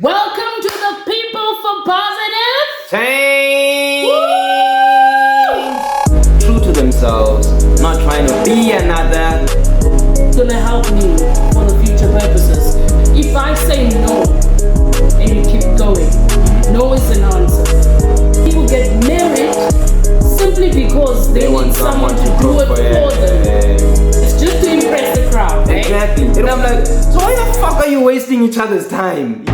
Welcome to the People for Positive Change. Woo! True to themselves, not trying to be another. Gonna help me for the future purposes. If I say no and you keep going, no is an answer. People get married simply because they need someone to do it for them. It's just to impress the crowd, right? Exactly. And I'm like, so why the fuck are you wasting each other's time?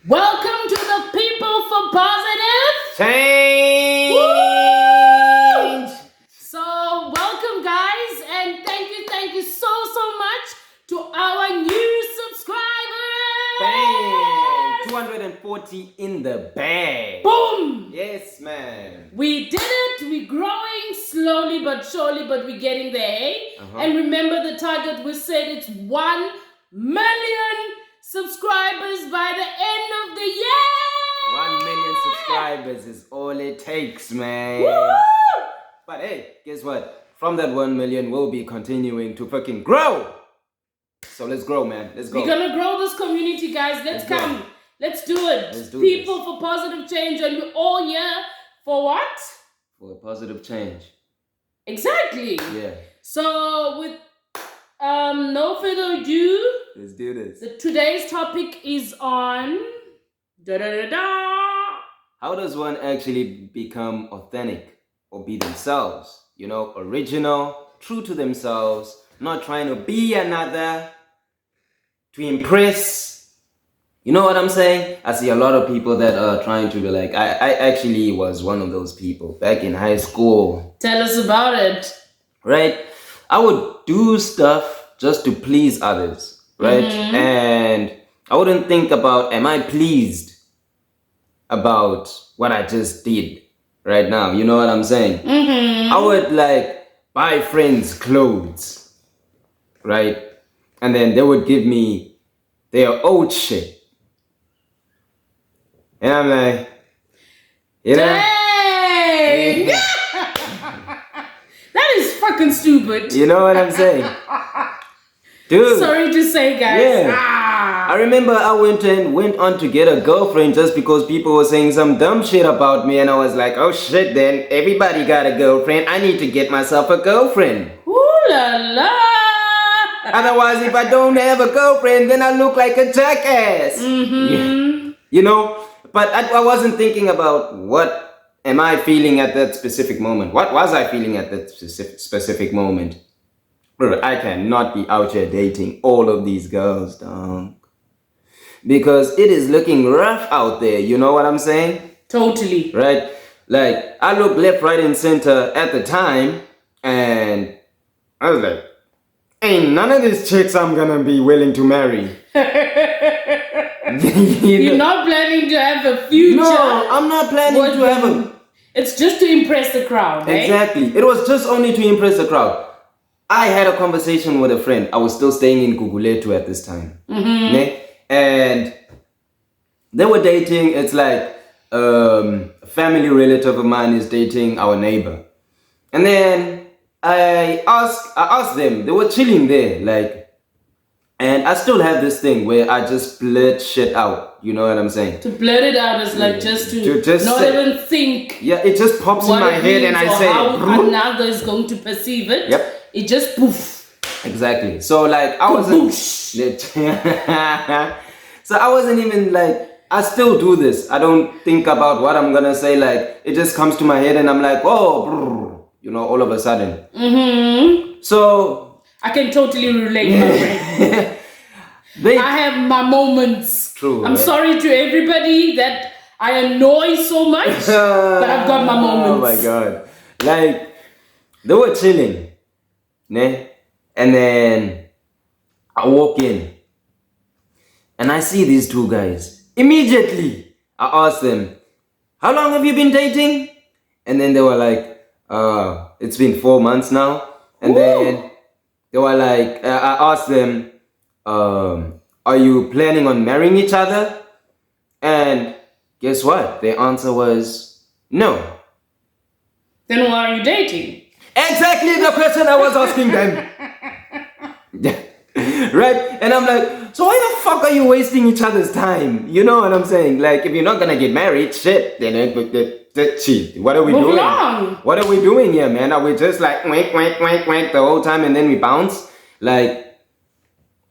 Welcome to the People for Positive Change. Woo! So welcome guys, and thank you so much to our new subscribers. Bang. 240 in the bag. Boom! Yes, man. We did it. We're growing slowly but surely, but we're getting there. And remember the target, we said it's 1 million subscribers by the end of the year. 1 million subscribers is all it takes, man. Woo! But hey, guess what? From that 1 million, we'll be continuing to fucking grow. So let's grow, man. Let's go. We're gonna grow this community, guys. Let's come. Go. Let's do it. Let's do People this. for positive change, and we're all here for what? For a positive change. Exactly. Yeah. So with no further ado, Let's do this. today's topic is on How does one actually become authentic or be themselves? You know, original, true to themselves, not trying to be another, to impress. You know what I'm saying? I see a lot of people that are trying to be like, I actually was one of those people back in high school. Tell us about it. Right? I would do stuff just to please others, right? And I wouldn't think about, am I pleased about what I just did right now? You know what I'm saying? I would like buy friends clothes, right? And then they would give me their old shit. And I'm like, you know? Dang! That is fucking stupid. You know what I'm saying? Dude. Sorry to say, guys. Yeah. I remember I went on to get a girlfriend just because people were saying some dumb shit about me, and I was like, oh shit, then everybody got a girlfriend. I need to get myself a girlfriend. Ooh la la. Otherwise, if I don't have a girlfriend, then I look like a jackass. Yeah. You know? But I wasn't thinking about what am I feeling at that specific moment. What was I feeling at that specific moment? Bro, I cannot be out here dating all of these girls, dog. Because it is looking rough out there, you know what I'm saying? Totally. Right? Like, I looked left, right, and center at the time, and I was like, ain't none of these chicks I'm gonna be willing to marry. You're not planning to have a future. No, I'm not planning to have a... It's just to impress the crowd, right? Exactly. It was just only to impress the crowd. I had a conversation with a friend. I was still staying in Guguletu at this time. Okay? And they were dating. It's like a family relative of mine is dating our neighbor. And then I asked them. They were chilling there, like, and I still have this thing where I just blurt shit out. You know what I'm saying? To blurt it out is like just to not say, even think. Yeah, it just pops in my head and I say, how another is going to perceive it. Yep. It just poof. Exactly. So like I wasn't. So I wasn't even like I still do this. I don't think about what I'm gonna say. Like, it just comes to my head and I'm like, oh, brr, you know, all of a sudden. So I can totally relate, my friend. I have my moments. True. I'm sorry to everybody that I annoy so much, but I've got my moments. Oh my god. Like, they were chilling, ne? And then I walk in and I see these two guys. Immediately, I asked them, how long have you been dating? And then they were like, it's been 4 months now. And then they were like, I asked them, are you planning on marrying each other? And guess what? Their answer was no. Then why are you dating? Exactly the question I was asking them. Right? And I'm like, so why the fuck are you wasting each other's time? You know what I'm saying? Like, if you're not gonna get married, shit, then shit. What are we doing? What are we doing here, man? Are we just like wank, wank, wank, wank the whole time and then we bounce? Like,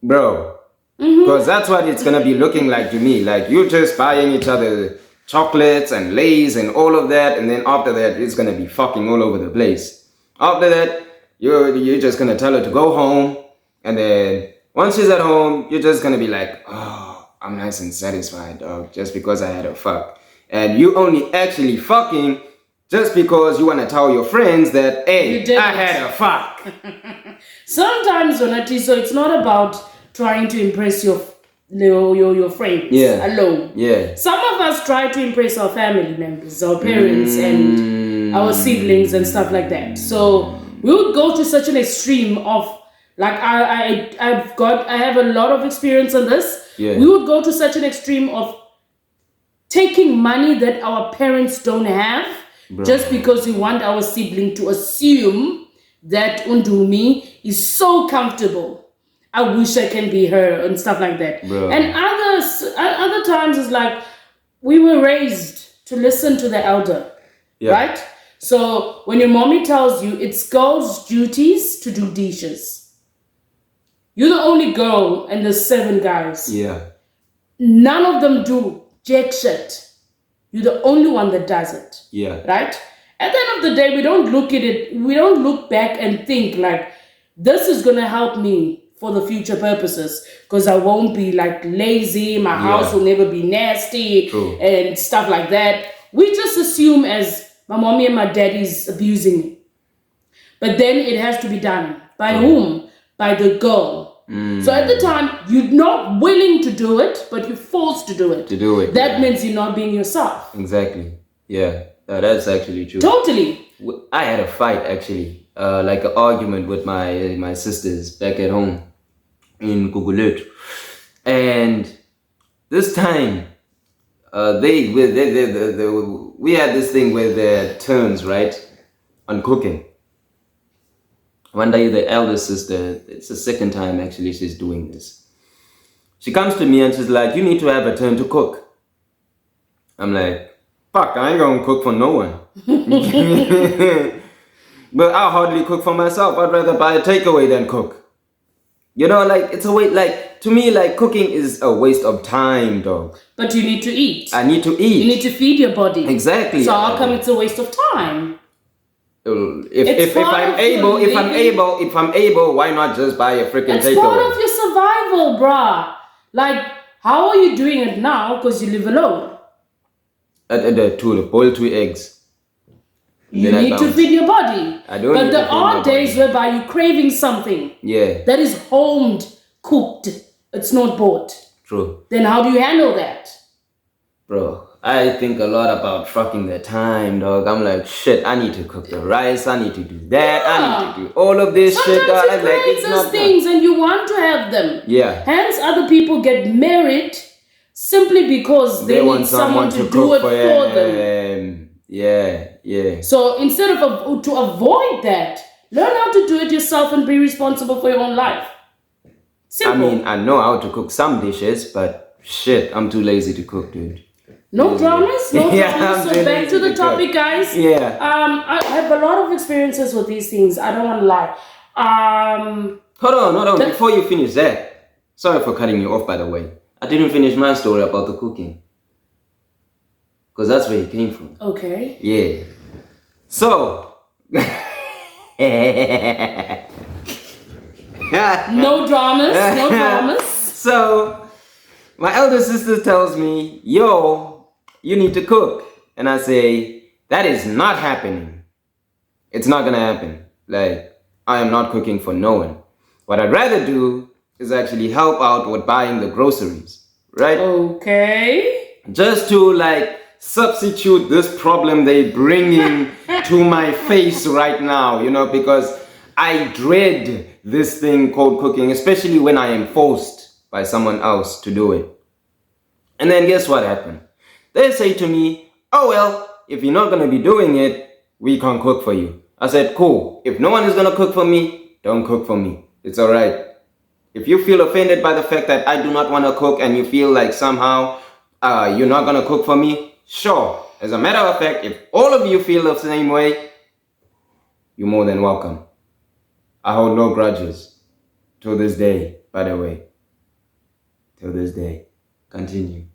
bro, because that's what it's gonna be looking like to me. Like, you're just buying each other chocolates and Lays and all of that, and then after that, it's gonna be fucking all over the place. After that, you're just gonna tell her to go home, and then once she's at home, you're just gonna be like, oh, I'm nice and satisfied, dog, just because I had a fuck. And you only actually fucking just because you wanna tell your friends that, hey, I had a fuck. Sometimes, Donati, so it's not about trying to impress your friends alone. Yeah. Some of us try to impress our family members, our parents, and our siblings and stuff like that. So we would go to such an extreme of, like, I have a lot of experience on this. Yeah. We would go to such an extreme of taking money that our parents don't have, just because we want our sibling to assume that Undumi is so comfortable. I wish I can be her and stuff like that. Bro. And other times it's like we were raised to listen to the elder, right? So when your mommy tells you it's girls' duties to do dishes, you're the only girl and there's 7 guys. Yeah. None of them do jack shit. You're the only one that does it. Yeah. Right? At the end of the day, we don't look at it. We don't look back and think like, this is gonna help me for the future purposes, because I won't be like lazy, my house will never be nasty. True. And stuff like that. We just assume as my mommy and my daddy's abusing me. But then it has to be done. By whom? By the girl. So at the time, you're not willing to do it, but you're forced to do it. That means you're not being yourself. Exactly. Yeah. That's actually true. Totally. I had a fight actually, like an argument with my sisters back at home in Guguletu, and this time we had this thing with their turns, right, on cooking. One day the elder sister, it's the second time actually she's doing this, she comes to me and she's like, you need to have a turn to cook. I'm like, fuck, I ain't gonna cook for no one. But I hardly cook for myself. I'd rather buy a takeaway than cook. You know, like, it's a way, like, to me, like, cooking is a waste of time, dog. But you need to eat. I need to eat. You need to feed your body. Exactly. So how come it's a waste of time? If I'm able, why not just buy a freaking takeaway? It's part of your survival, bruh. Like, how are you doing it now? Because you live alone. Boil 2 eggs. You need to feed your body. I don't. But there are days whereby you're craving something. Yeah. That is homed, cooked. It's not bought. True. Then how do you handle that? Bro, I think a lot about fucking the time, dog. I'm like, shit, I need to cook the rice. I need to do that. I need to do all of this shit. Sometimes it creates those things and you want to have them. Yeah. Hence, other people get married simply because they need someone to do it for them. Yeah. So instead of to avoid that, learn how to do it yourself and be responsible for your own life. Simple. I mean, I know how to cook some dishes, but shit, I'm too lazy to cook, dude. No dramas, no dramas. So back to the topic, guys. Yeah. I have a lot of experiences with these things. I don't want to lie. Hold on. Before you finish that, sorry for cutting you off, by the way. I didn't finish my story about the cooking. because that's where he came from. Okay. Yeah. So. No dramas. So, my elder sister tells me, yo, you need to cook. And I say, that is not happening. It's not gonna happen. Like, I am not cooking for no one. What I'd rather do is actually help out with buying the groceries, right? Okay. Just to like substitute this problem they bringing to my face right now, you know, because I dread this thing called cooking, especially when I am forced by someone else to do it. And then guess what happened? They say to me, oh well, if you're not gonna be doing it, we can't cook for you. I said, cool. If no one is gonna cook for me, don't cook for me. It's alright. If you feel offended by the fact that I do not want to cook and you feel like somehow you're not gonna cook for me, sure. As a matter of fact, if all of you feel the same way, you're more than welcome. I hold no grudges. Till this day, by the way. Till this day. Continue.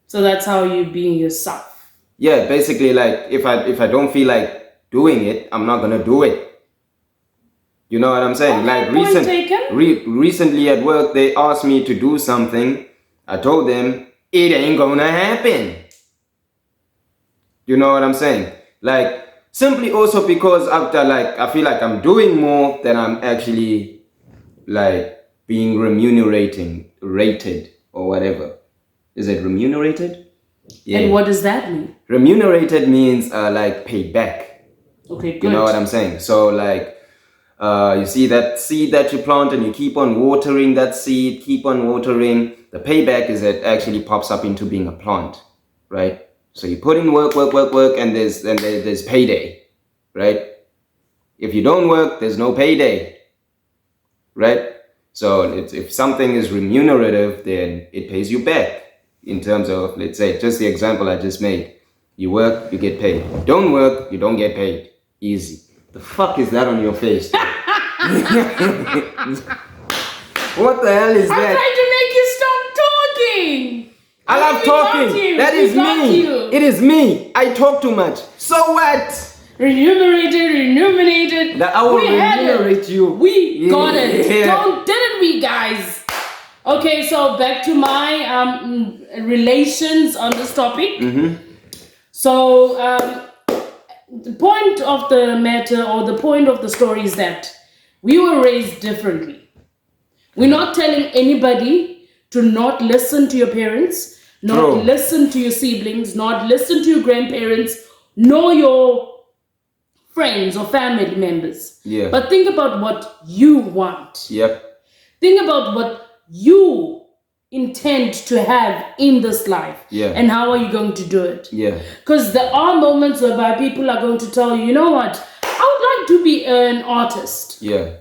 So that's how you being yourself. Yeah, basically like if I don't feel like doing it, I'm not gonna do it. You know what I'm saying? Okay, like recently at work, they asked me to do something. I told them it ain't gonna happen. You know what I'm saying? Like simply also because after like I feel like I'm doing more than I'm actually like being rated or whatever. Is it remunerated? Yeah. And what does that mean? Remunerated means like paid back. Okay, good. You know what I'm saying? So like you see that seed that you plant and you keep on watering that seed, keep on watering. The payback is that it actually pops up into being a plant, right? So you put in work, and there's payday, right? If you don't work, there's no payday, right? So if something is remunerative, then it pays you back in terms of, let's say, just the example I just made. You work, you get paid. Don't work, you don't get paid. Easy. The fuck is that on your face? What the hell is I'm that? trying to make you stop talking. I love talking. That is me. It is me. I talk too much. So what? Remunerated. That I will remunerate you. We got it. Yeah. Didn't we, guys? Okay, so back to my relations on this topic. Mm-hmm. So the point of the matter or the point of the story is that we were raised differently. We're not telling anybody to not listen to your parents, not listen to your siblings, not listen to your grandparents, nor your friends or family members. Yeah. But think about what you want. Yep. Think about what you intend to have in this life. Yeah. And how are you going to do it? Yeah. Because there are moments whereby people are going to tell you, you know what, I would like to be an artist. Yeah.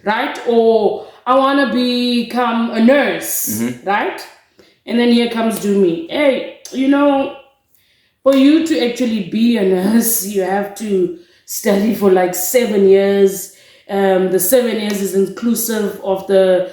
Right? Or I want to become a nurse. Right? And then here comes Dumi. Hey, you know, for you to actually be a nurse, you have to study for like 7 years. The 7 years is inclusive of the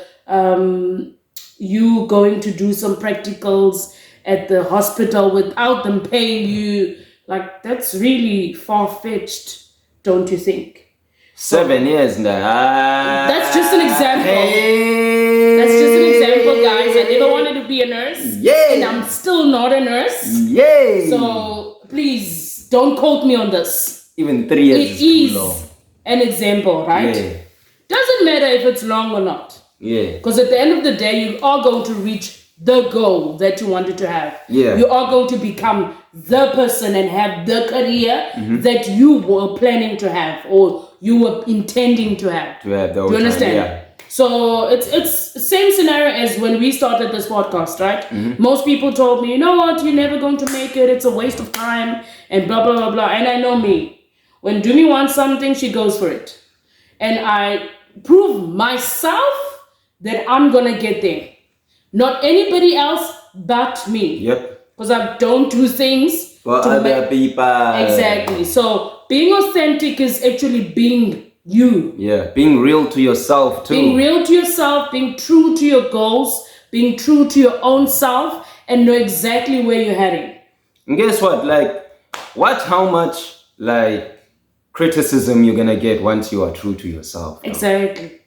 you going to do some practicals at the hospital without them paying you. Like, that's really far-fetched, don't you think? 7 years now. That's just an example. Hey. That's just an example, guys. I never wanted to be a nurse. Yeah. And I'm still not a nurse. Yay. So please don't quote me on this. Even 3 years It is an example, right? Yeah. Doesn't matter if it's long or not. Yeah. Because at the end of the day, you are going to reach the goal that you wanted to have. Yeah. You are going to become the person and have the career that you were planning to have or you were intending to have. To have the Do you understand? Yeah. So it's the same scenario as when we started this podcast, right? Most people told me, you know what, you're never going to make it. It's a waste of time and blah, blah, blah, blah. And I know me. When Dumi wants something, she goes for it. And I prove myself that I'm going to get there. Not anybody else but me. Yep. Because I don't do things For other people. Exactly. So being authentic is actually being you. Yeah. Being real to yourself too. Being real to yourself, being true to your goals, being true to your own self, and know exactly where you're heading. And guess what? Like, watch how much like criticism you're gonna get once you are true to yourself. Though. Exactly.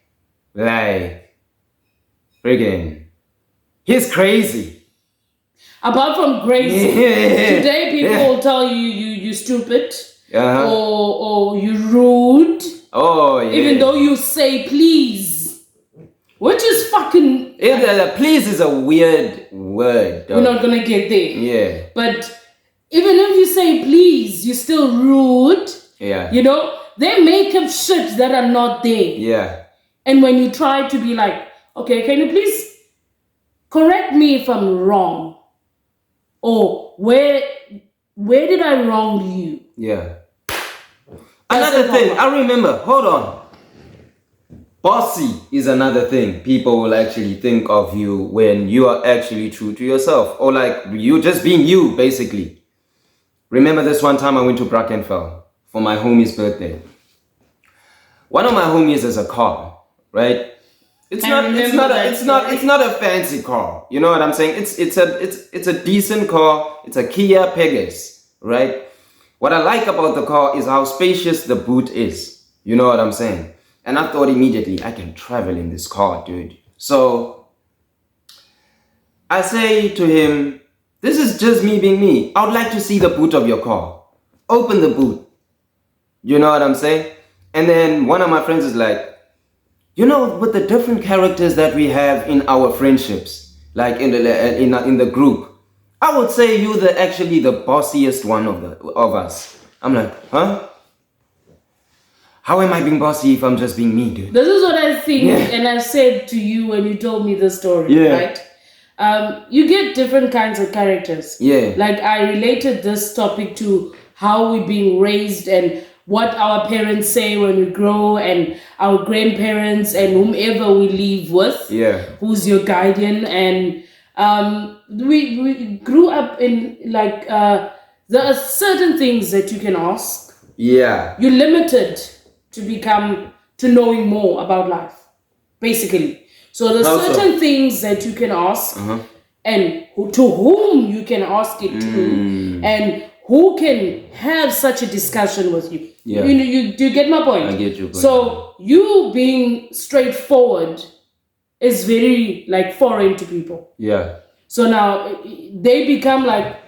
Like, friggin', he's crazy. Apart from crazy, today people will tell you stupid or you rude. Oh yeah. Even though you say please, which is fucking. Please is a weird word. Though. We're not gonna get there. Yeah. But even if you say please, you're still rude. Yeah. You know, they make up shit that are not there. Yeah. And when you try to be like, okay, can you please correct me if I'm wrong? Or where did I wrong you? Yeah. Another thing, I remember, hold on. Bossy is another thing people will actually think of you when you are actually true to yourself. Or like you just being you, basically. Remember this one time I went to Brackenfell for my homie's birthday. One of my homies has a car, right? It's not a fancy car. You know what I'm saying? It's a decent car. It's a Kia Pegasus, right? What I like about the car is how spacious the boot is. You know what I'm saying? And I thought immediately, I can travel in this car, dude. So I say to him, this is just me being me. I would like to see the boot of your car. Open the boot. You know what I'm saying? And then one of my friends is like, you know, with the different characters that we have in our friendships, like in the group, I would say you're actually the bossiest one of us. I'm like, huh? How am I being bossy if I'm just being me, dude? This is what I think, and I said to you when you told me the story, right? You get different kinds of characters. Yeah. Like I related this topic to how we're being raised and what our parents say when we grow and our grandparents and whomever we live with. Yeah. Who's your guardian. And we grew up in like there are certain things that you can ask. Yeah. You're limited to knowing more about life, basically. So there's certain things that you can ask and to whom you can ask it to and who can have such a discussion with you. Yeah. Do you get my point? I get your point. So you being straightforward is very like foreign to people. Yeah. So now they become like,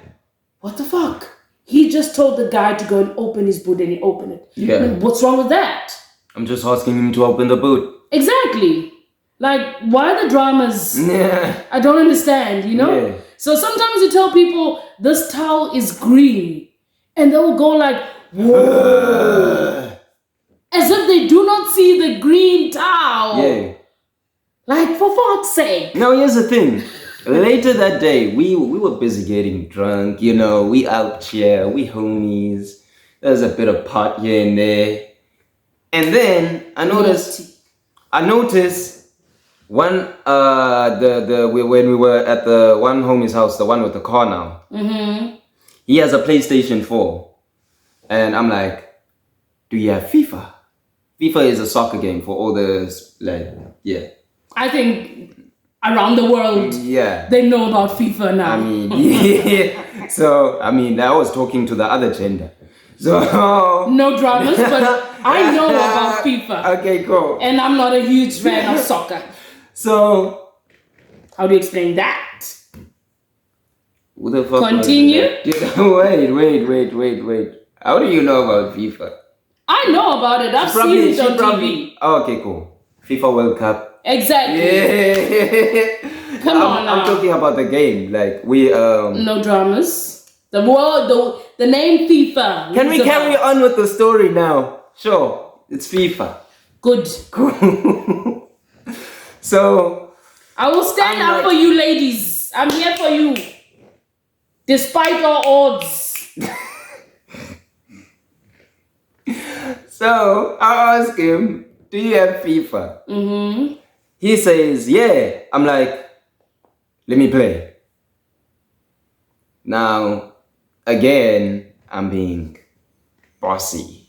what the fuck? He just told the guy to go and open his boot and he opened it. Yeah. I mean, what's wrong with that? I'm just asking him to open the boot. Exactly. Like, why the dramas? Yeah. I don't understand, you know? Yeah. So sometimes you tell people, this towel is green. And they'll go like, whoa. As if they do not see the green towel. Yeah. Like, for fuck's sake. Now, here's the thing. Later that day, we were busy getting drunk, you know, we out here, we homies. There's a bit of pot here and there. And then I noticed when we were at the one homie's house, the one with the car now. Mm-hmm. He has a PlayStation 4. And I'm like, do you have FIFA? FIFA is a soccer game for all the, like, yeah. I think around the world, they know about FIFA now. I mean, yeah. So, I mean, I was talking to the other gender. So no dramas, but I know about FIFA. Okay, cool. And I'm not a huge fan of soccer. So how do you explain that? Who the fuck? Continue. Wait. How do you know about FIFA? I know about it. I've seen it on TV. Oh, okay, cool. FIFA World Cup. Exactly. Yeah. Come on now. I'm talking about the game. Like we no dramas. The name FIFA. Can we carry on with the story now? Sure. It's FIFA. Good. Cool. So I will stand up for you ladies. I'm here for you. Despite all odds. So I ask him, do you have FIFA? Mm-hmm. He says, yeah. I'm like, let me play. Now, again, I'm being bossy.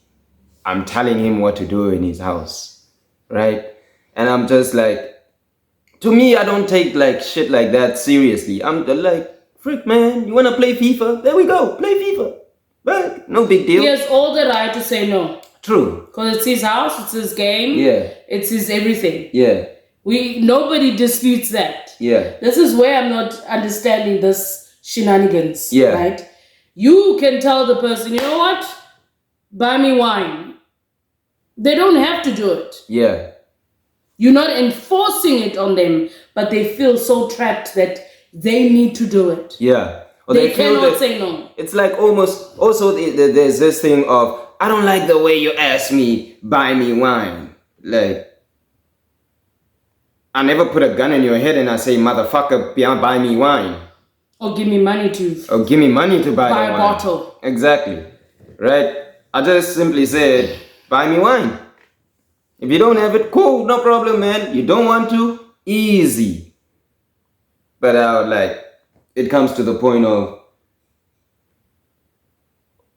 I'm telling him what to do in his house, right? And I'm just like, to me, I don't take like shit like that seriously. I'm like, Frick, man, you want to play FIFA? There we go, play FIFA. Right? No big deal. He has all the right to say no. True. Because it's his house, it's his game. Yeah. It's his everything. Yeah. Nobody disputes that. Yeah. This is where I'm not understanding this shenanigans. Yeah. Right? You can tell the person, you know what? Buy me wine. They don't have to do it. Yeah. You're not enforcing it on them, but they feel so trapped that they need to do it. Yeah. Or They feel cannot that say no. It's like almost, also there's this thing of, I don't like the way you ask me, buy me wine. Like, I never put a gun in your head and I say, motherfucker, buy me wine. Or give me money to Or give me money to buy buy the a wine. bottle. Exactly. Right? I just simply said, buy me wine. If you don't have it, cool, no problem, man. You don't want to, easy. But it comes to the point of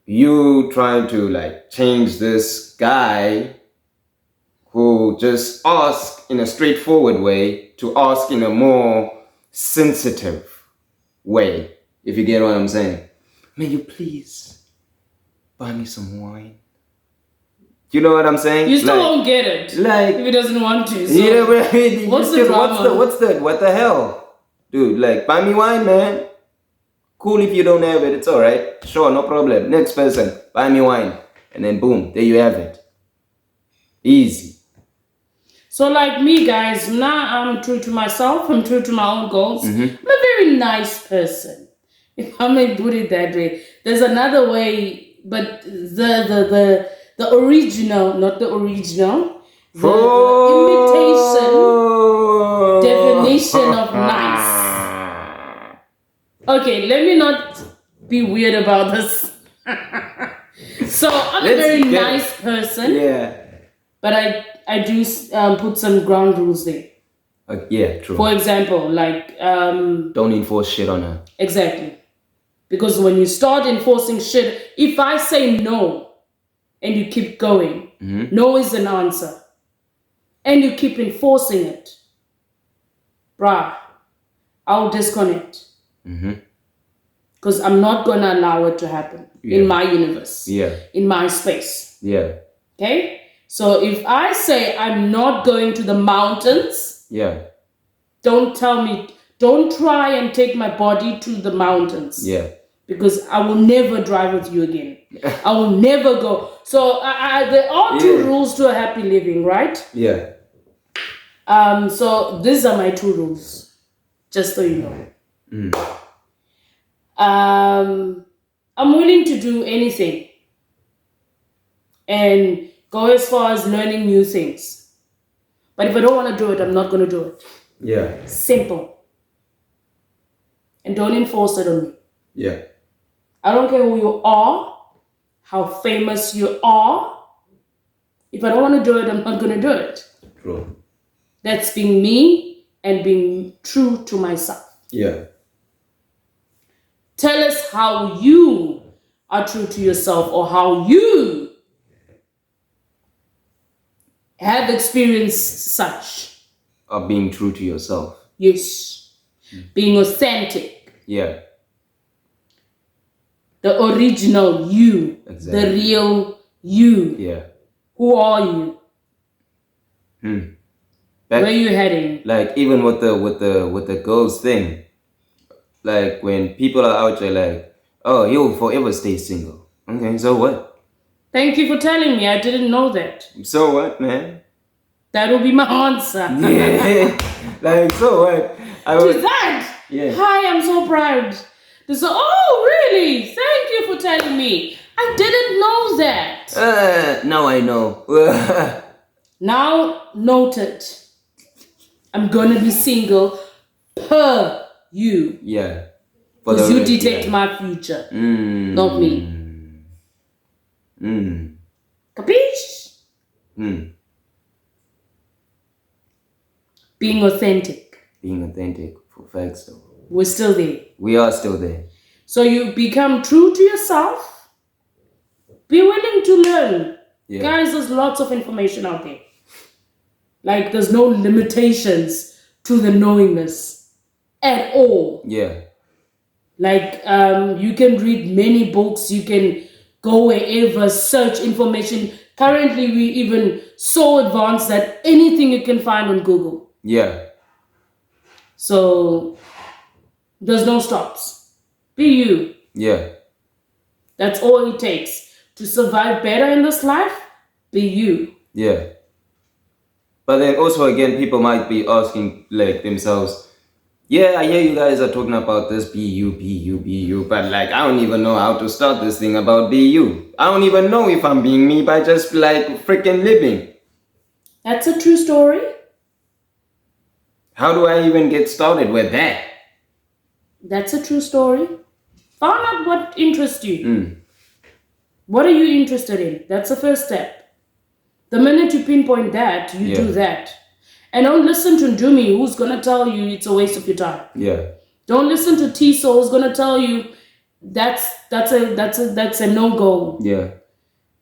you trying to change this guy who just asked in a straightforward way to ask in a more sensitive way, if you get what I'm saying. May you please buy me some wine? You know what I'm saying? You still won't get it. If he doesn't want to. So yeah, but what's the drama? What the hell? Dude, buy me wine, man. Cool if you don't have it, it's alright. Sure, no problem. Next person, buy me wine. And then boom, there you have it. Easy. So like me, guys, now I'm true to myself. I'm true to my own goals. Mm-hmm. I'm a very nice person. If I may put it that way. There's another way, but the original, not the original, the imitation definition of nice. Okay, let me not be weird about this. So I'm a very nice person. Yeah. But I do put some ground rules there. Yeah, true. For example, don't enforce shit on her. Exactly. Because when you start enforcing shit, if I say no and you keep going, no is an answer, and you keep enforcing it, bruh, I'll disconnect. Because I'm not going to allow it to happen in my universe, in my space. Yeah. Okay? So if I say I'm not going to the mountains, don't tell me, don't try and take my body to the mountains. Yeah. Because I will never drive with you again. I will never go. So there are two rules to a happy living, right? Yeah. So these are my two rules, just so you know. I'm willing to do anything and go as far as learning new things. But if I don't want to do it, I'm not going to do it. Yeah. Simple. And don't enforce it on me. Yeah. I don't care who you are, how famous you are. If I don't want to do it, I'm not going to do it. True. That's being me and being true to myself. Yeah. Tell us how you are true to yourself or how you have experienced such. Of being true to yourself. Yes. Being authentic. Yeah. The original you. Exactly. The real you. Yeah. Who are you? Where are you heading? Even with the girls thing. When people are out there oh, you'll forever stay single. Okay, so what? Thank you for telling me. I didn't know that. So what, man? That will be my answer. Yeah. So what? To that? Yeah. Hi, I'm so proud. They say, oh, really? Thank you for telling me. I didn't know that. Now I know. Now, noted. I'm going to be single per you. Yeah. Because you dictate my future. Not me. Capiche? Being authentic. Being authentic, for facts though. We're still there. We are still there. So you become true to yourself. Be willing to learn. Yeah. Guys, there's lots of information out there. There's no limitations to the knowingness at all. Yeah. Like you can read many books, you can go wherever, search information. Currently, we even so advanced that anything you can find on Google. Yeah. So there's no stops. Be you. Yeah. That's all it takes to survive better in this life. Be you. Yeah. But then also again, people might be asking like themselves, yeah, I hear you guys are talking about this be you, but like I don't even know how to start this thing about be you. I don't even know if I'm being me by just like freaking living. That's a true story. How do I even get started with that? That's a true story. Find out what interests you. Mm. What are you interested in? That's the first step. The minute you pinpoint that, you do that. And don't listen to Njumi, who's going to tell you it's a waste of your time. Yeah. Don't listen to Tiso, who's going to tell you that's a no-go. Yeah.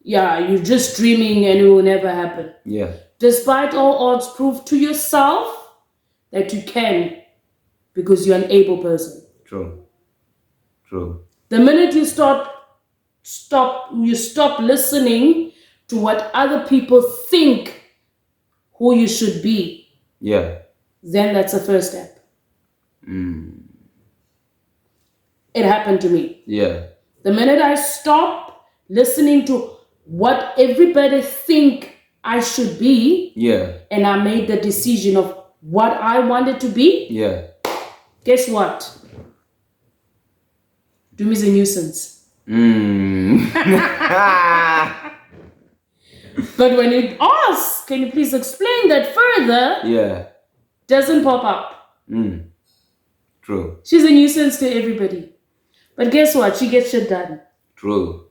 Yeah, you're just dreaming and it will never happen. Yeah. Despite all odds, prove to yourself that you can, because you're an able person. True. True. The minute you stop listening to what other people think who you should be, Yeah. then that's the first step. It happened to me. Yeah. The minute I stop listening to what everybody think I should be, Yeah. and I made the decision of what I wanted to be, Yeah. guess what? Dumi's a nuisance. But when you ask, can you please explain that further? Yeah. Doesn't pop up. True. She's a nuisance to everybody. But guess what? She gets shit done. True.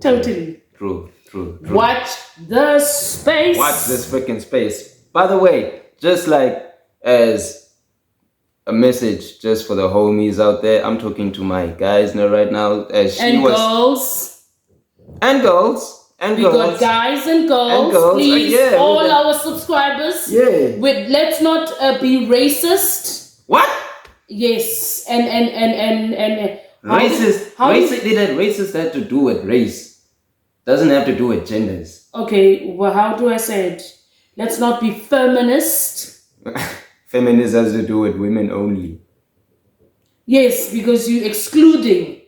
Totally. True. Watch the space. Watch this freaking space. By the way, just like as a message just for the homies out there, I'm talking to my guys now right now. As she and was girls. and girls. And We girls. got guys and girls. And girls. Please, Yeah, all we our subscribers. Yeah. Let's not be racist. What? Yes, and Racist. Racist had to do with race. Doesn't have to do with genders. Okay, well, how do I say it? Let's not be feminist. Feminism has to do with women only. Yes, because you're excluding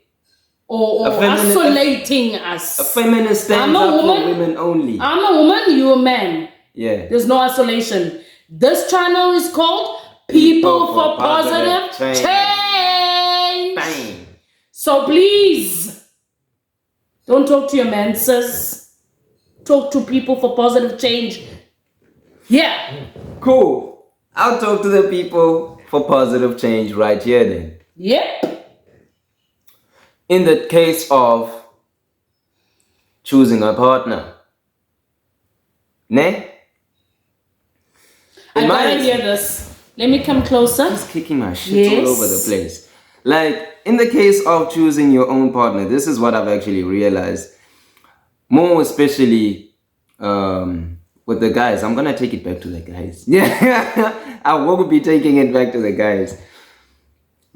or isolating us. A feminist stands up for women only. I'm a woman, you're a man. Yeah. There's no isolation. This channel is called People for Positive Change. Bang. So please, don't talk to your man, sis. Talk to People for Positive Change. Yeah. Cool. I'll talk to the people for positive change right here then. Yep. In the case of choosing a partner. Ne? I gotta hear this. Let me come closer. He's kicking my shit all over the place. Like, in the case of choosing your own partner, this is what I've actually realized. More especially with the guys. I'm gonna take it back to the guys. Yeah, I will be taking it back to the guys.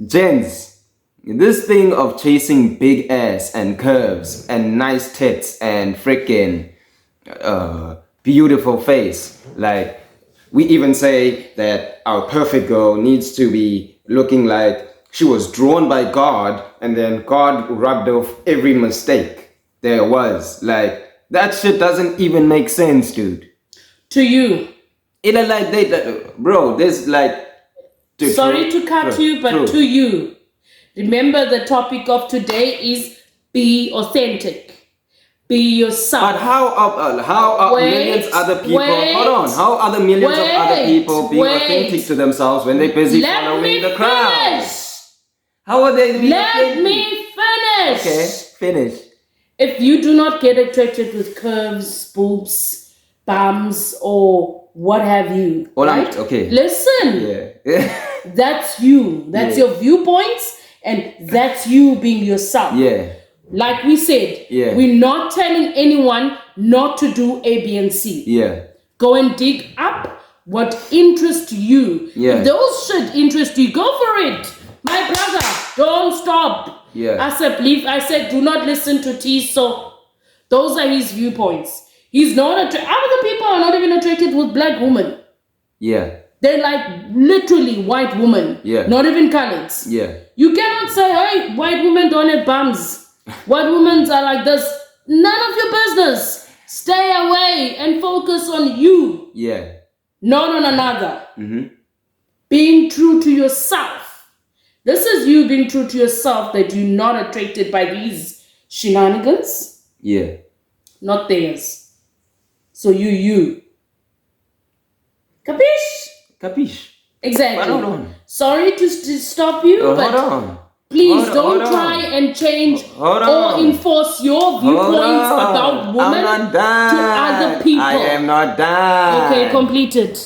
Gents, this thing of chasing big ass and curves and nice tits and freaking beautiful face. Like, we even say that our perfect girl needs to be looking like she was drawn by God and then God rubbed off every mistake there was. Like, that shit doesn't even make sense, dude. To you. It like bro, there's like... Sorry to cut you, but to you. Remember, the topic of today is be authentic. Be yourself. But how are millions other people... hold on. How are the millions of other people being authentic to themselves when they're busy following the crowd? How are they being authentic? Let me finish. Okay, finish. If you do not get attracted with curves, boobs, bums, or what have you, right? Okay. Listen. Yeah. That's you. That's your viewpoints, and that's you being yourself. Yeah. Like we said, we're not telling anyone not to do A, B, and C. Yeah. Go and dig up what interests you. Yeah. If those should interest you, go for it. My brother, don't stop. Yeah. I said, do not listen to Tiso. Those are his viewpoints. He's not other people are not even attracted with black women. Yeah. They're like literally white women. Yeah. Not even colors. Yeah. You cannot say, hey, white women don't have bums. White women are like this. None of your business. Stay away and focus on you. Yeah. Not on another. Mm-hmm. Being true to yourself. This is you being true to yourself, that you're not attracted by these shenanigans. Yeah. Not theirs. So you. Capish? Capiche? Exactly. Hold on. Sorry to stop you, but hold on. please Hold don't try on. and change Hold or on. enforce your viewpoints about women I'm not done. to other people. I am not done. Okay, completed.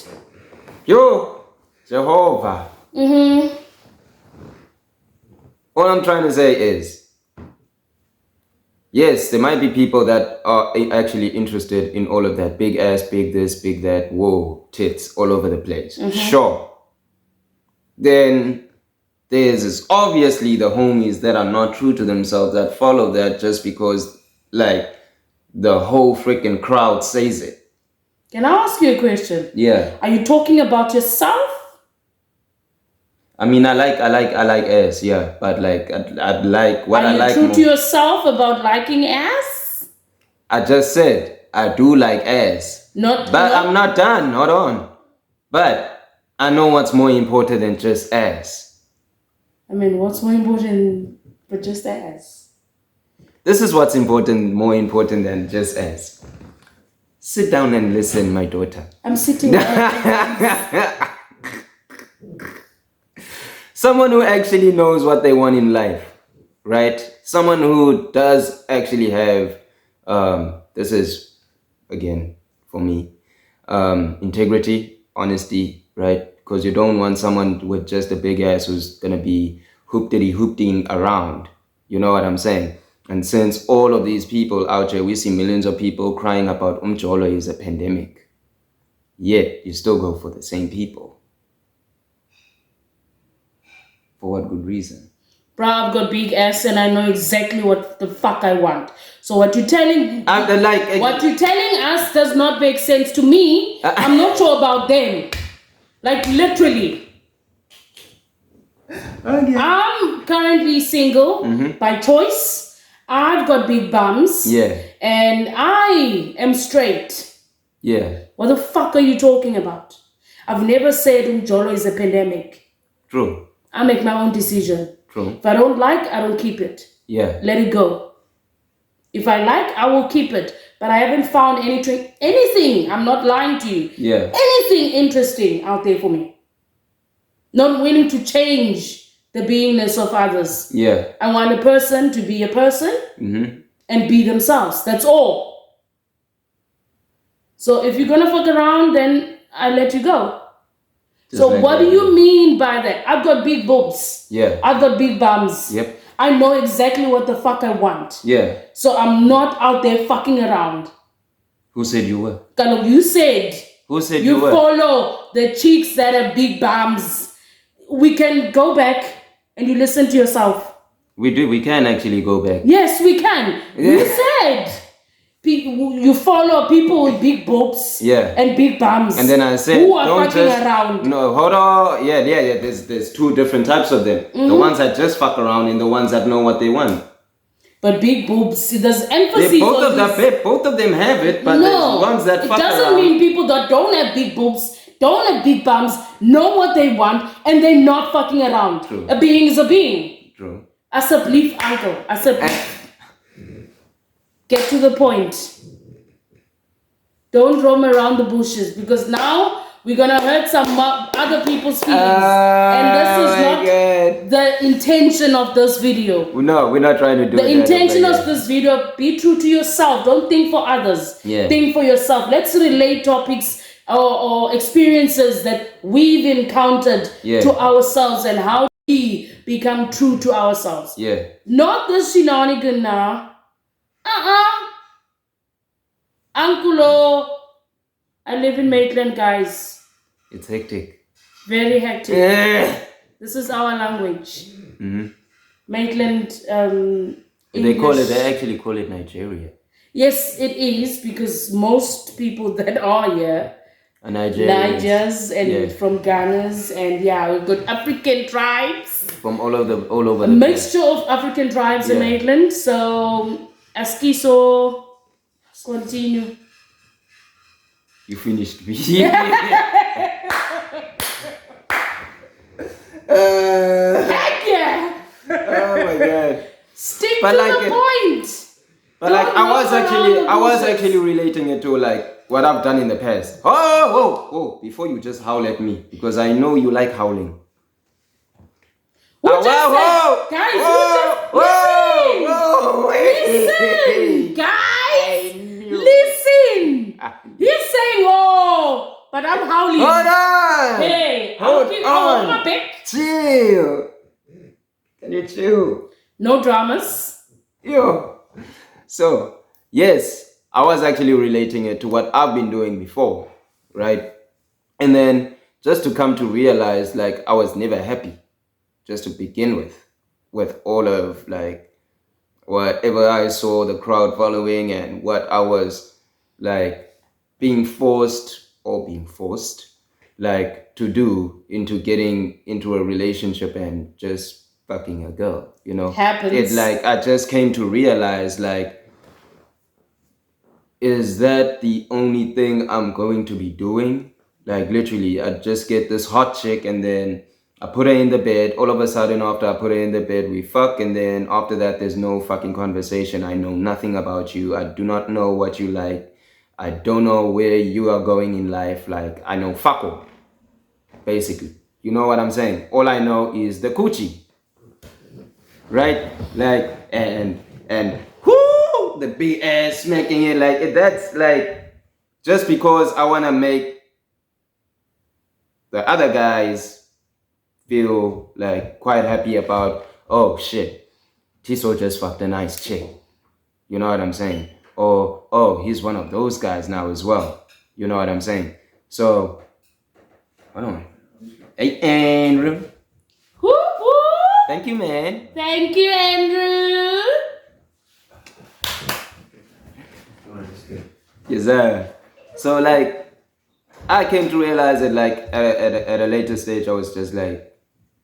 Yo, Jehovah. Mm-hmm. All I'm trying to say is, yes, there might be people that are actually interested in all of that. Big ass, big this, big that, whoa, tits all over the place. Mm-hmm. Sure. Then there's obviously the homies that are not true to themselves that follow that just because, like, the whole freaking crowd says it. Can I ask you a question? Yeah. Are you talking about yourself? I mean, I like ass, yeah, but like, I'd like what I like. Are you true more. to yourself about liking ass? I just said I do like ass, but I'm not done. Hold on, but I know what's more important than just ass. I mean, what's more important but just ass? This is what's important, more important than just ass. Sit down and listen, my daughter. I'm sitting down. Someone who actually knows what they want in life, right? Someone who does actually have, this is, again, for me, integrity, honesty, right? Because you don't want someone with just a big ass who's going to be hoopty-hoopting around. You know what I'm saying? And since all of these people out here, we see millions of people crying about Umjolo is a pandemic. Yet, you still go for the same people. For what good reason? Bro, I've got big ass and I know exactly what the fuck I want. So what you're telling what you're telling us does not make sense to me. I'm not sure about them. Like literally. Okay. I'm currently single by choice. I've got big bums. Yeah. And I am straight. Yeah. What the fuck are you talking about? I've never said Umjolo is a pandemic. True. I make my own decision. True. If I don't like, I don't keep it. Yeah. Let it go. If I like, I will keep it. But I haven't found anything, I'm not lying to you. Yeah. Anything interesting out there for me. Not willing to change the beingness of others. Yeah. I want a person to be a person and be themselves. That's all. So if you're going to fuck around, then I let you go. Just so like what that. do you mean by that? I've got big boobs. Yeah. I've got big bums. Yep. I know exactly what the fuck I want. Yeah. So I'm not out there fucking around. Who said you were? Kalo, you said. Who said you were? You follow the chicks that have big bums. We can go back and you listen to yourself. We do. We can actually go back. Yes, we can. You said. You follow people with big boobs and big bums. And then I said, who are fucking around. No, hold on. Yeah. There's two different types of them. The ones that just fuck around and the ones that know what they want. But big boobs, there's emphasis both of them have it, but there's ones that fuck around. It doesn't mean people that don't have big boobs, don't have big bums, know what they want, and they're not fucking around. True. A being is a being. True. As a belief, uncle. As a Get to the point. Don't roam around the bushes because now we're gonna hurt some other people's feelings, and this is not the intention of this video. No, we're not trying to do the intention of this video. Be true to yourself. Don't think for others. Yeah. Think for yourself. Let's relate topics or experiences that we've encountered to ourselves and how we become true to ourselves. Yeah. Not this shenanigan now. Uncle, I live in Maitland, guys. It's hectic. Very hectic. This is our language. Maitland. They actually call it Nigeria. Yes, it is, because most people that are here are Nigerians. Nigers and from Ghanas, and we've got African tribes from all over. A mixture of African tribes in Maitland. So, Askiso, continue. You finished me. Heck yeah! Oh my god. Stick to the point. But like I was actually relating it to like what I've done in the past. Oh, before you just howl at me, because I know you like howling. Guys, listen, guys, listen. He's saying, but I'm howling. Hold on. Hey, hold on. My back. Chill. Can you chill? No dramas. Yo. So, yes, I was actually relating it to what I've been doing before, right? And then just to come to realize, like, I was never happy, just to begin with all of, like, whatever I saw the crowd following and what I was, like, being forced, like, to do into getting into a relationship and just fucking a girl, you know? Happens. It's like, I just came to realize, like, is that the only thing I'm going to be doing? Like, literally, I just get this hot chick and then I put her in the bed. All of a sudden, after I put her in the bed, we fuck. And then after that, there's no fucking conversation. I know nothing about you. I do not know what you like. I don't know where you are going in life. Like, I know fuck all, basically. You know what I'm saying? All I know is the coochie. Right? Like, and whoo, the big ass smacking it. Like, that's like, just because I want to make the other guys feel like quite happy about, oh shit, Tiso just fucked a nice chick. You know what I'm saying? Or, oh, he's one of those guys now as well. You know what I'm saying? So, hold on. Hey, Andrew. Thank you, man. Thank you, Andrew. Yes, sir. So, like, I came to realize that, like, at a later stage, I was just like,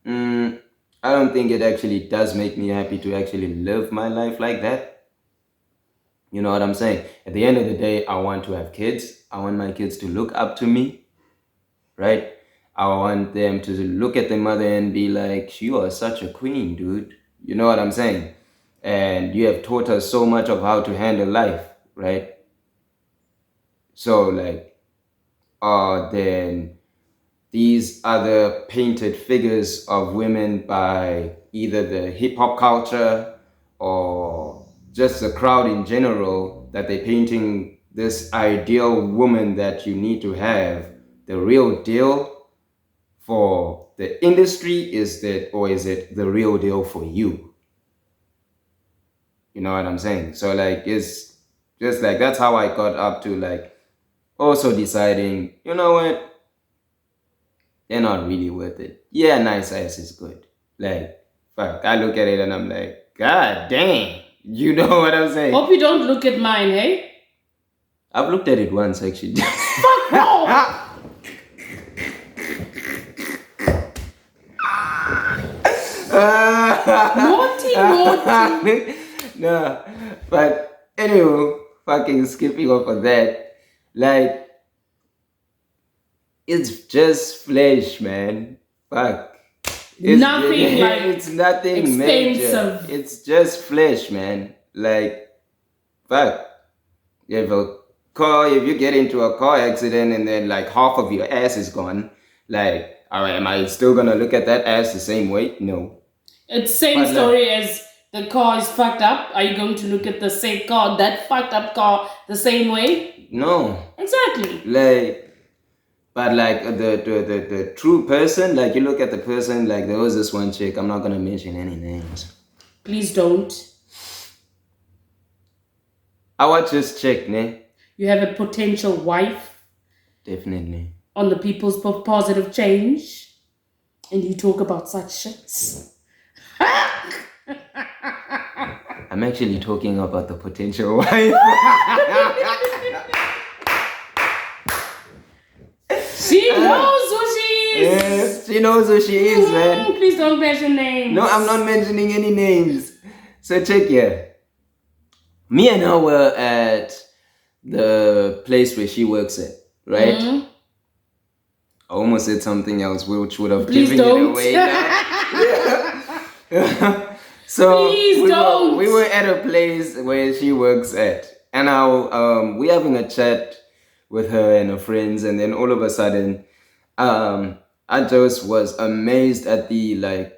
I don't think it actually does make me happy to actually live my life like that. You know what I'm saying? At the end of the day, I want to have kids. I want my kids to look up to me, right? I want them to look at their mother and be like, you are such a queen, dude. You know what I'm saying? And you have taught us so much of how to handle life, right? So, like, then these other painted figures of women by either the hip-hop culture or just the crowd in general, that they're painting this ideal woman that you need to have. The real deal for the industry is that, or is it the real deal for you? You know what I'm saying? So, like, it's just like, that's how I got up to, like, also deciding, you know what? They're not really worth it. Yeah, nice ass is good. Like, fuck, I look at it and I'm like, God damn. You know what I'm saying? Hope you don't look at mine, hey? I've looked at it once, actually. Fuck no! Naughty. No, but anyway, fucking skipping off of that, like, it's just flesh, man. Fuck. It's nothing like it's nothing expensive. Major. It's just flesh, man. Like, fuck. If you get into a car accident and then like half of your ass is gone, like, alright, am I still gonna look at that ass the same way? No. It's same story as the car is fucked up. Are you going to look at the same car, that fucked up car, the same way? No. Exactly. Like, but like the true person, like, you look at the person, like, there was this one chick, I'm not gonna mention any names. Please don't. I watch this chick, ne? You have a potential wife. Definitely. On the People's Positive Change. and you talk about such shits. I'm actually talking about the potential wife. She knows who she is. Yes, she knows who she is, man. Please don't mention names. No, I'm not mentioning any names. So check here. Me and her were at the place where she works at, right? Mm-hmm. I almost said something else which would have Please given don't. it away now. So Please don't. We were at a place where she works at, and now we're having a chat with her and her friends, and then all of a sudden, I just was amazed at the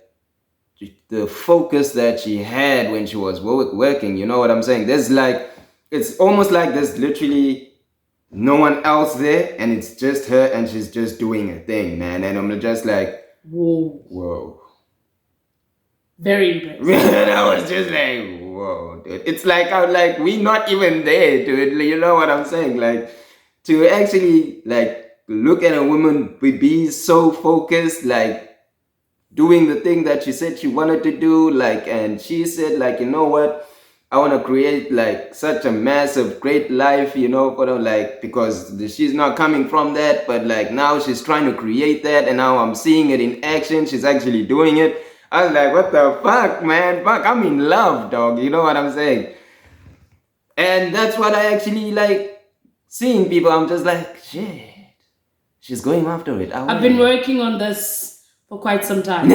focus that she had when she was working. You know what I'm saying? It's almost like there's literally no one else there, and it's just her, and she's just doing a thing, man. And I'm just like, whoa. Very impressive. And I was just like, whoa, dude. It's like we not even there, dude. You know what I'm saying? Like, to actually look at a woman be so focused, doing the thing that she said she wanted to do, and she said, you know what, I want to create such a massive great life, you know, because she's not coming from that, but now she's trying to create that, and now I'm seeing it in action. She's actually doing it. I was like, what the fuck, man? Fuck, I'm in love, dog. You know what I'm saying? And that's what I actually seeing people. I'm just like, shit, she's going after it. I've been working on this for quite some time.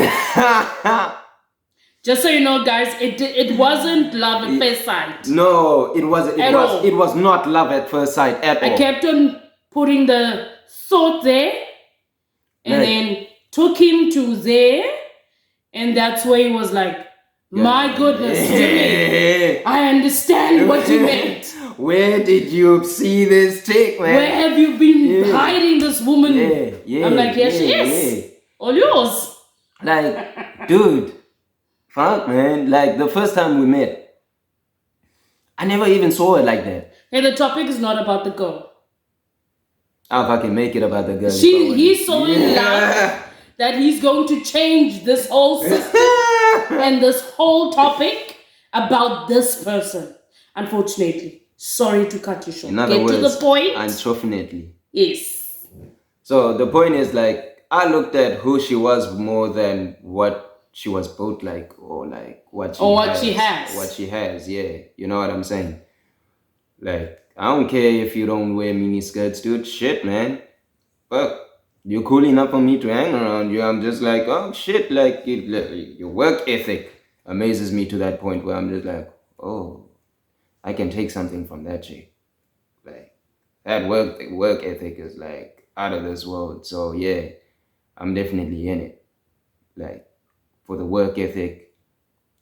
Just so you know, guys, it wasn't love at first sight. No, it wasn't. It was not love at first sight at all. I kept on putting the thought there, and then took him to there, and that's where he was like, my goodness, Jimmy, I understand what you meant. Where did you see this chick, man? Where have you been hiding this woman? I'm like, here she is. All yours. Dude, fuck, man. The first time we met, I never even saw her like that. Hey, the topic is not about the girl. I'll fucking make it about the girl. He's so in love that he's going to change this whole system and this whole topic about this person. Unfortunately. Sorry to cut you short. In other words, to the point. Unfortunately. Yes. So the point is I looked at who she was more than what she was built like, or what she has. What she has, yeah. You know what I'm saying? I don't care if you don't wear mini skirts, dude. Shit, man. Fuck. You're cool enough for me to hang around you. I'm just like, oh shit, your work ethic amazes me to that point where I'm just like, oh, I can take something from that chick. That work ethic is out of this world. So yeah, I'm definitely in it. For the work ethic,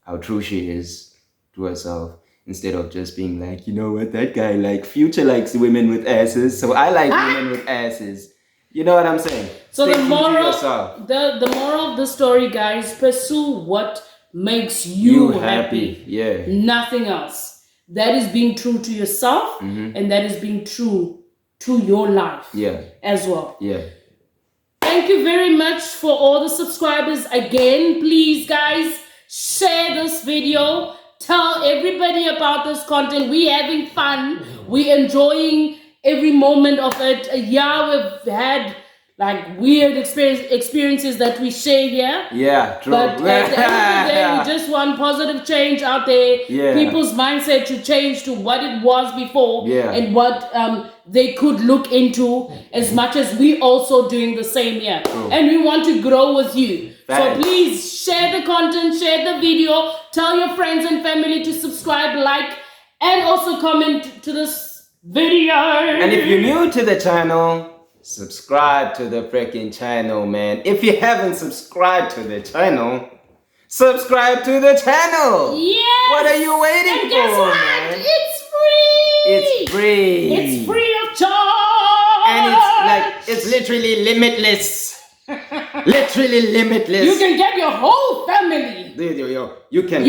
how true she is to herself, instead of just being you know what, that guy Future likes women with asses, so I like women with asses. You know what I'm saying? So the moral of the story, guys, pursue what makes you happy. Yeah. Nothing else. That is being true to yourself, and that is being true to your life as well. Yeah. Thank you very much for all the subscribers. Again, please, guys, share this video. Tell everybody about this content. We're having fun. We're enjoying every moment of it. Yeah, we've had weird experiences that we share here. Yeah, true. But at the end of the day, we just want positive change out there. Yeah. People's mindset to change to what it was before, and what they could look into, as much as we also doing the same here. True. And we want to grow with you. Thanks. So please share the content, share the video, tell your friends and family to subscribe, and also comment to this video. And if you're new to the channel, subscribe to the freaking channel, man. If you haven't subscribed to the channel, subscribe to the channel. Yes. What are you waiting and guess for, what? man? It's free. It's free. It's free of charge. And it's literally limitless. Literally limitless. You can get your whole family. You can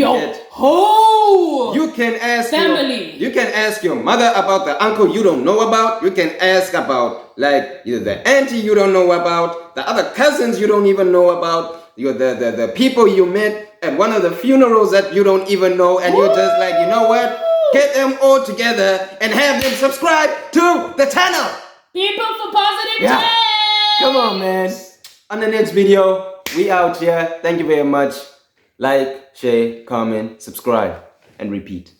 ask family. You can ask your mother about the uncle you don't know about. You can ask about either the auntie you don't know about, the other cousins you don't even know about. the people you met at one of the funerals that you don't even know, and you're just like, you know what? Get them all together and have them subscribe to the channel. People for positive Yeah. change. Come on, man. On the next video, we out here. Thank you very much. Like, share, comment, subscribe, and repeat.